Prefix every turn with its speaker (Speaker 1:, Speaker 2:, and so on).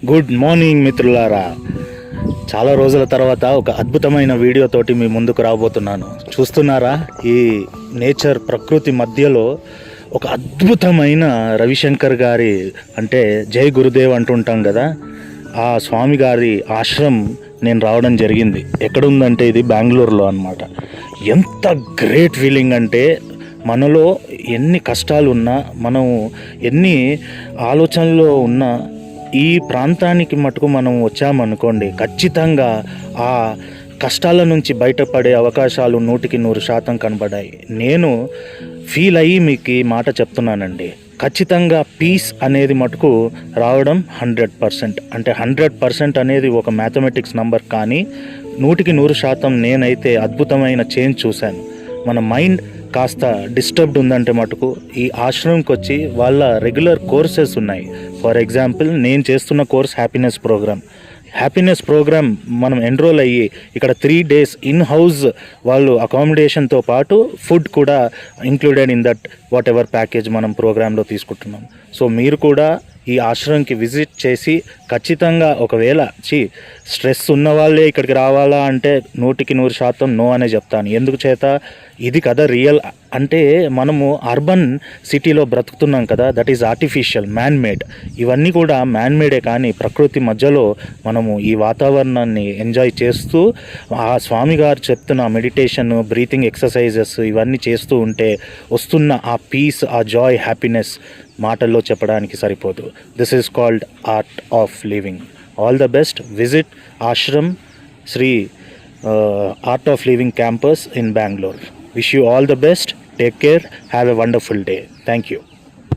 Speaker 1: Good morning మిత్రులారా. చాలా రోజుల తర్వాత ఒక అద్భుతమైన వీడియోతోటి మీ ముందుకు రాబోతున్నాను. చూస్తున్నారా, ఈ నేచర్ ప్రకృతి మధ్యలో ఒక అద్భుతమైన రవిశంకర్ గారి అంటే జై గురుదేవ్ అంటుంటాం కదా, ఆ స్వామి గారి ఆశ్రమం నేను రావడం జరిగింది. ఎక్కడుందంటే ఇది బెంగళూరులో అన్నమాట. ఎంత గ్రేట్ ఫీలింగ్ అంటే, మనలో ఎన్ని కష్టాలు ఉన్నా, మనం ఎన్ని ఆలోచనలో ఉన్నా, ఈ ప్రాంతానికి మటుకు మనం వచ్చామనుకోండి, ఖచ్చితంగా ఆ కష్టాల నుంచి బయటపడే అవకాశాలు 100% కనబడాయి. నేను ఫీల్ అయ్యి మీకు ఈ మాట చెప్తున్నానండి. ఖచ్చితంగా పీస్ అనేది మటుకు రావడం 100%. అంటే 100% అనేది ఒక మ్యాథమెటిక్స్ నంబర్, కానీ 100% నేనైతే అద్భుతమైన చేంజ్ చూశాను. మన మైండ్ కాస్త డిస్టర్బ్డ్ ఉందంటే మటుకు ఈ ఆశ్రమంకి వచ్చి వాళ్ళ రెగ్యులర్ కోర్సెస్ ఉన్నాయి. ఫర్ ఎగ్జాంపుల్, నేను చేస్తున్న కోర్స్ హ్యాపీనెస్ ప్రోగ్రామ్ మనం ఎన్రోల్ అయ్యి ఇక్కడ 3 days ఇన్ హౌస్ వాళ్ళు అకామిడేషన్తో పాటు ఫుడ్ కూడా included in that what ever package మనం ప్రోగ్రాంలో తీసుకుంటున్నాం. సో మీరు కూడా ఈ ఆశ్రమంకి విజిట్ చేసి ఖచ్చితంగా, ఒకవేళ స్ట్రెస్ ఉన్న వాళ్ళే ఇక్కడికి రావాలా అంటే 100% నో అనే చెప్తాను. ఎందుకు చేత, ఇది కదా రియల్. అంటే మనము అర్బన్ సిటీలో బ్రతుకుతున్నాం కదా, that is artificial, man made. ఇవన్నీ కూడా మ్యాన్ మేడే, కానీ ప్రకృతి మధ్యలో మనము ఈ వాతావరణాన్ని ఎంజాయ్ చేస్తూ ఆ స్వామి గారు చెప్తున్న మెడిటేషన్, బ్రీతింగ్ ఎక్సర్సైజెస్ ఇవన్నీ చేస్తూ ఉంటే వస్తున్న ఆ పీస్, ఆ జాయ్, హ్యాపీనెస్ మాటల్లో చెప్పడానికి సరిపోదు. This is called art of living. All the best. Visit ashram Shri art of living campus in Bangalore. Wish you all the best. Take care. Have a wonderful day. Thank you.